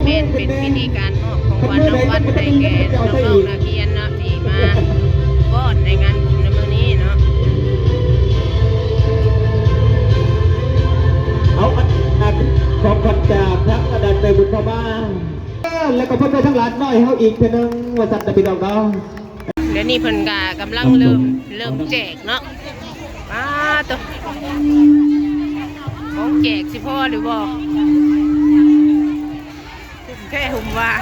ม่นเป็นพิธีการมอบของวันรางวัลให้แก่น้องๆนักเรียนเนาะที่มาฟ้อนในงานบุญในมื้อนี้เนาะเอาของขวัญจากทั้งอาจารย์เตยบุญพม่าแล้วก็เพื่อนทั้งหลานน้อยเขาอีกเท่านึงว่าสัตว์ตะปีดอกเขาเดี๋ยวนี้เพิ่นก็กำลังเริ่มแจกเนาะตัวของแจกสิพ่อหรือบ่แค่หุ่มว่า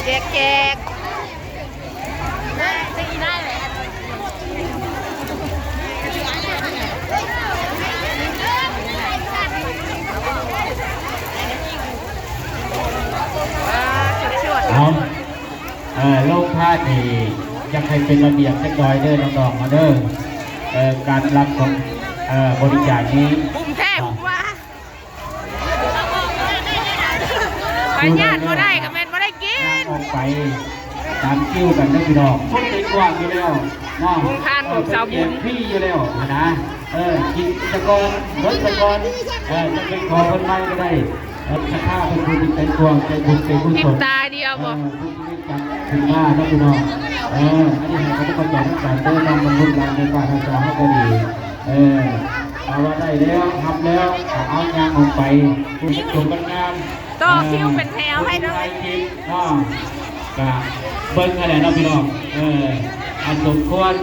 แจกได้เลยเอาโลกท่านี่ยังให้เป็นระเบียบสักหน่อยเด้อน้องๆมาเด้อการรับของบริจาคนี้บุ้มแท้บุ้มว่าไปญาติบ่ได้กับแม่นบ่ได้กินออกไปตามคิวกันได้พี่น้องคนติดกว้างอยู่แล้วน้องทานของสาวบุญพี่อยู่แล้วนะกินตะกอนรถตะกอนจะเป็นขอคนใหม่ก็ได้สักข้าวเป็นผู้ที่เป็นกวางใจบุญใจบุญสดตาเดียวบ่ถึงว่านะพี่น้องอันนี้ให้เขาต้องการทั้งการเดินนำบรรลุหลังในป่าทางสาให้ก็ดีเอาว่าได้แล้วทำแล้วเอางานออกไปผู้ชมกันงานต่อคิวเป็นแถวให้ด้วยกะเบิ้งอะไรนะพี่น้องอันสมควร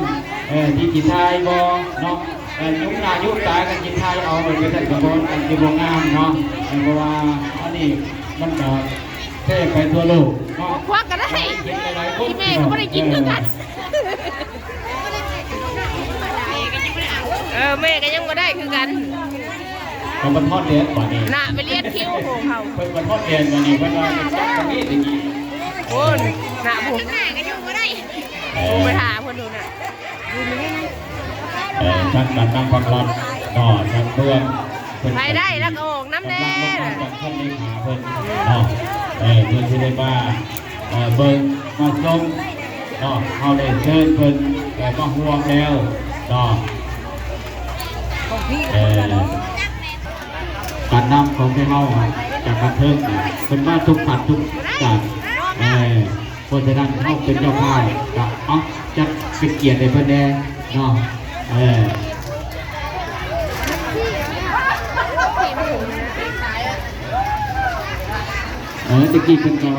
ที่จิตไทยบ่เนาะยุคหน้ายุคตากันจิตไทยเอาไปใส่กระบอกอันที่บ่งามเนาะเพราะว่าอันนี้มันก็แค่ไปทั่วโลกเนาะควักก็ได้ที่แม่ก็ไม่ได้กินด้วยกันแม่ก็ยังไม่ได้คือกันเขาบรรทอดเดียนกว่านี้น่ะไปเลียนคิ้วของเขาเป็นบรรทอดเดียนกว่านี้เพราะว่าเป็นตรงนี้ตรงนี้โอ้ยน่ะผมแม่ก็ยังไม่ได้ผมไปหาคนดูน่ะท่านการตั้งความร้อนต่อท่านเพื่อนไปได้แล้วก็ออกน้ำแน่ท่านได้หาเพื่อนเพื่อนที่ได้มาเบิ้งมาส่งเขาได้เชิญเพื่อนแต่ก็ห่วงแล้วการนำของพี่เฮาจากการเทิงเป็นว่าทุกผัดทุกจากเพราะฉะนั้นเขาเป็นเจ้าภาพก็จะเป็นเกียรติในเพื่อนแน่ตะกี้เป็นกว่า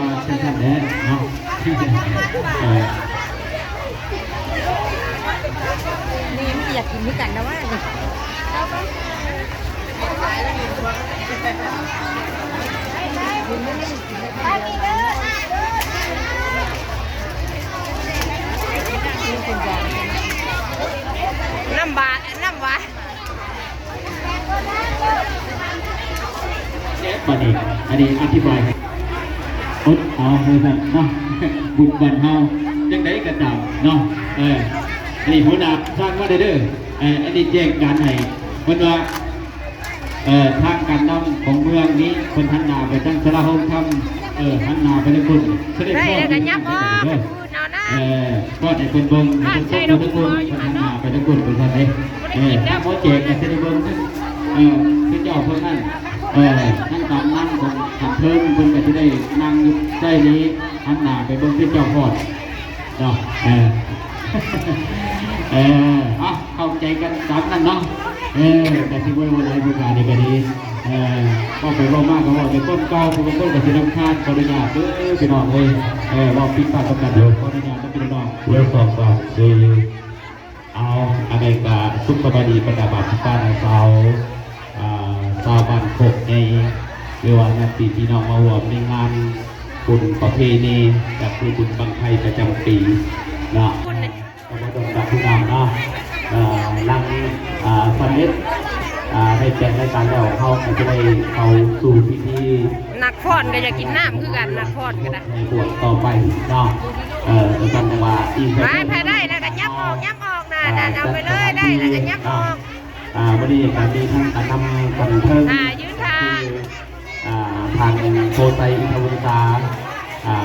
ท่านแน่เนาะนี่มันอยากกินด้วยกันนะว่าน้ำบาทน้ำวะอันนี้อธิบายอดเอาเลยแบบเนาะบุกบันเฮาจังได้กระจับเนาะอันนี้หัวหน้าสร้างว่าเด้ออันนี้แจ้งการให้เมื่อว่าทางการนำของเมืองนี้คนทันนาไปตั้งสระห้องทำทันนาไปทั้งคนเสด็จพ่อกันยับอ๋อก็ได้เป็นเบิ้งทุกคนทุกคนคนทันนาไปทั้งคนเป็นท่านเลยถ้าโมเจกเสด็จเบิ้งขึ้นเจ้าเพื่อนนั่นนั่งตามนั่งของขับเพิ่มเพิ่นก็จะได้นั่งใจนี้ทันนาไปเบิ้งขึ้นเจ้าพอดเนาะเข้าใจกันตามนั้นเนาะแต่ที่ว่าวันไหนผู้การในกรณีก็ไปรอมากก็ว่าในต้นเก้าผู้ต้นกับที่น้ำคาดขออนุญาตพี่น้องเลยรอบปิดปากกันเดี๋ยวขออนุญาตต้องพี่น้องเรื่องสอบก่อนเอาอะไรกับซุปเปอร์บาดีประดับบัตรบ้านสาวบ้านโคกในเรียกว่านาทีพี่น้องมาร่วมในงานบุญประเพณีกับคือบุญบังไทยประจำปีเนาะก็มาตรงกับพี่น้องเนาะนั่งสันนิษได้แจ้งรายการแล้วเขาจะได้เอาสู่พิธีนักพอดก็จะกินน้ำคือกันนักพอดก็ได้ในบวชต่อไปเนาะจะกันแต่ว่าอีกแพ้ได้แล้วก็ยับออกนะเอาไปเลยได้แล้วก็ยับออกวันนี้การมีทั้งการนำกันเพิ่มยืนทาง ทางโพไซอินทวงศา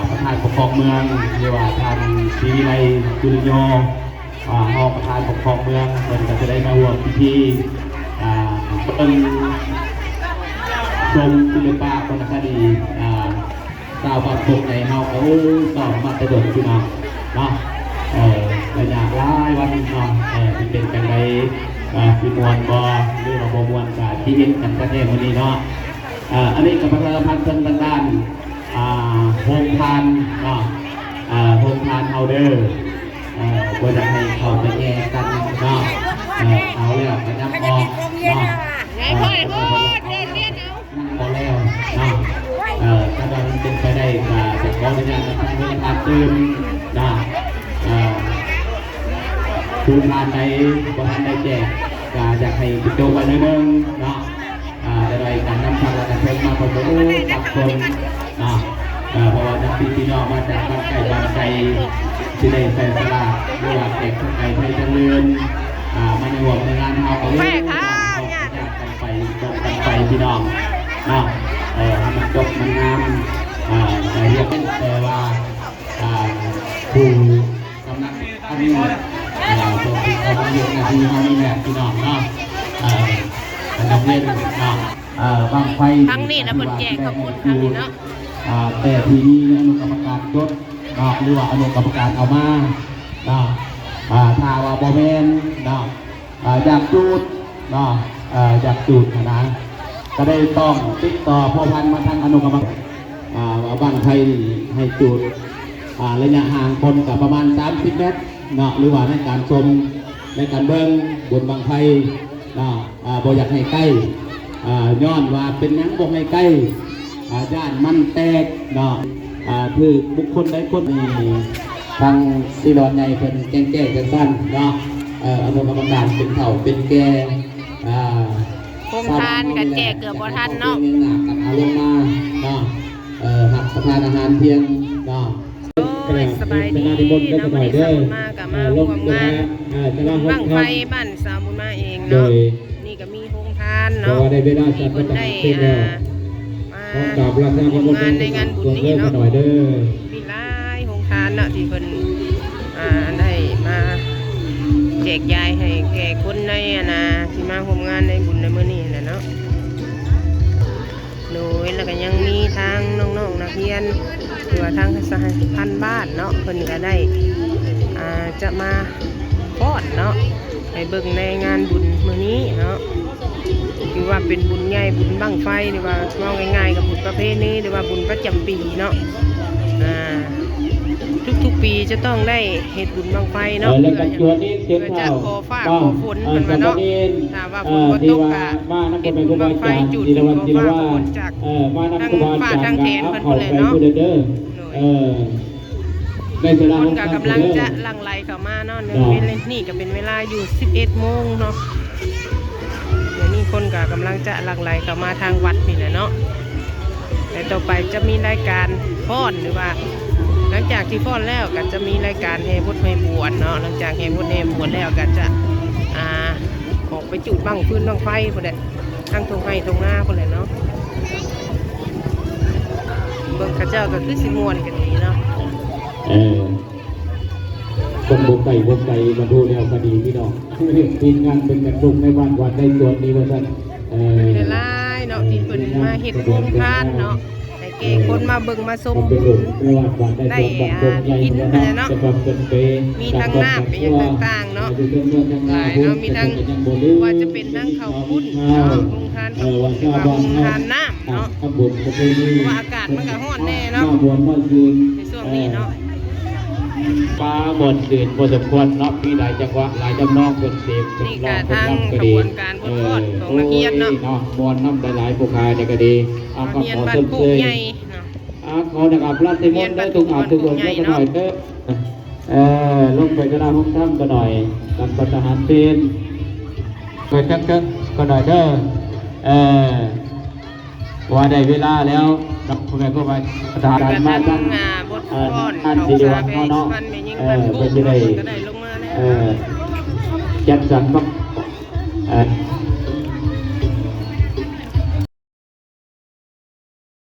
ประธานปกครองเมืองเรียกว่าทางศรีวิไลจุลโย ห้องประธานปกครองเมืองเป็นก็จะได้มาร่วมพิธีเป็นชมศิลปะวรรณคดีสาวบางคนในเฮาเขาต่อมาตะดดพี่น้องเนาะระยะหลายวันเนาะที่เป็นกันไปมีมวลบอหรือว่าบมวลกับที่เห็นกันประเทศวันนี้เนาะอันนี้กับพระพันธ์เพิ่นด้านโฮมทานเนาะโฮมทานเฮาเดอร์ก็จะให้เขาไปแย่กันเนาะเอาแล้วก็นำออกเนาะไงพ่อเรียนเอาพอแล้วเนาะถ้าเราเป็นไปได้จะขออนุญาตทำเรื่องการตื่นนะผู้ทานในบ้านได้แจกอยากให้ติดตัวไปในเมืองเนาะอะไรการนำทางการเพิ่มมาผสมกับคนนะเพราะว่านักพี่น้องมาจากบ้านไก่บ้านไก่ที่ได้ใส่สลากหรือว่าเด็กไก่ไทยเจริญมาในหัวในงานเขาเรื่องกันไปจบกันไปพี่น้องเนาะมันจบมันงามแต่เรียกแต่ว่าผู้กำลังทำอยู่ตัวที่เขาทำอยู่นาทีเขานี่แหละพี่น้องเนาะนักเรียนเนาะบางไฟทั้งนี้นะบนแจกขอบคุณทั้งนี้เนาะแต่ทีนี้อนุกรรมการยศเนาะหรือว่าอนุกรรมการเอามาเนาะถ้าว่าบอแมนเนาะอยากจูดเนาะอยากจูดนะก็ได้ต้องติดต่อพ่อพันธุ์มาทางอนุกรรมการบ้านไทยให้จูดระยะห่างคนกับประมาณ30 เมตรเนาะหรือว่าในการชมในการเบิ้งบนบางไทยเนาะบ่อยากให้ใกล้ย้อนว่าเป็นยังบ่ให้ใกล้ย่านมันแตกเนาะคือบุคคลใดคนนี้ทางศิลอนใหญ่เป็นแก้กันสั้นเนาะอนุกรรมการเป็นเถ่าเป็นแก่โครงทานกันแจกเกือบบ่ทันเนาะกับอาลงมาเนาะหักประทานอาหารเพียงเนาะสบายดีน้องวันนี้สาวบุญมากับมาร่วมงานบั้งไฟบ้านสาวบุญมาเองเนาะนี่ก็มีโครงทานเนาะมีคนได้มาร่วมงานในงานบุญนี้เนาะมีหลายโครงทานเนาะที่เพิ่นได้มาแจกยายให้แก่คนในที่มาร่วมงานในบุญในมื้อนี้นะเนาะโดยแล้วก็ยังมีทางน้องๆนักเรียนหรือว่าทางสหพันธ์บ้านเนาะเพิ่นก็ได้จะมาป้อนเนาะไปเบิ่งในงานบุญมื้อนี้เนาะคือว่าเป็นบุญใหญ่บุญบั้งไฟหรือว่าว่าง่ายๆกับบุญประเพณีหรือว่าบุญประจำปีเนาะทุกปีจะต้องได้เฮ็ดบุญบั้งไฟเนาะเพื่อจะขอฟ้าขอฝนเพิ่นว่าเนาะถ้าว่าฝนบ่ตกก็เฮ็ดบุญบั้งไฟจุดขอฟ้าขอฝนจากทางฟ้าทางแทนเพิ่นพุ่นแหละเนาะคนก็กำลังจะหลั่งไหลเข้ามาเนาะนี่ก็เป็นเวลาอยู่11 โมงเนาะเดี๋ยวนี้คนก็กำลังจะหลั่งไหลเข้ามาทางวัดนี่แหละเนาะแต่ต่อไปจะมีรายการฟ้อนหรือว่าหลังจากที่ฟ้อนแล้วก็จะมีรายการแห่พุทธแห่บวชเนาะหลังจากแห่พุทธแห่บวชแล้วก็จะออกไปจุดบั้งฟืนบั้งไฟพุ่นแหละทางตรงไห้ตรงหน้าพุ่นแหละเนาะเบิ่งข้าเจ้าก็คือสิม่วนกันนี้เนาะคนบกไก่มาดูแล้วคดีพี่น้องทีมงานเป็นกันลุกในบ้านวันได้ส่วนนี้ว่าท่านเป็นไรเนาะที่เพิ่นมาเฮ็ดโครงการเนาะให้แก่คนมาเบิ่งมาชมได้กินเนาะมีทั้งน้ำอย่างต่างๆเนาะหลายเนาะมีทั้งว่าจะเป็นทั้งข้าวปุ้นเนาะโรงทานข้าวปุ้นหรือว่าโรงทานน้ำเนาะว่าอากาศมันก็ร้อนแน่เนาะในช่วงนี้เนาะฟ้าบนเดือนพอสมควรเนาะพี่หลายจังหวะหลายจำนองเป็นเสียงนี่ก็ทางขบวนการบนทอดของนักเรียนเนาะบอลน้ำหลายผู้ขายในกระดีนักเรียนบ้านโคกใหญ่ขอนะครับรัฐมนตรีได้ทุกอาทุกคนก็หน่อยเด้อลงไปกระดาษห้องถ้ำก็หน่อยกันปัตหารเป็นเปิดกันก็หน่อยเด้อว่าได้เวลาแล้วนักผู้ใหญ่ก็ไปทหารมาตั้งท่านดีดีวันเขาเนาะไปจะได้จัดสรร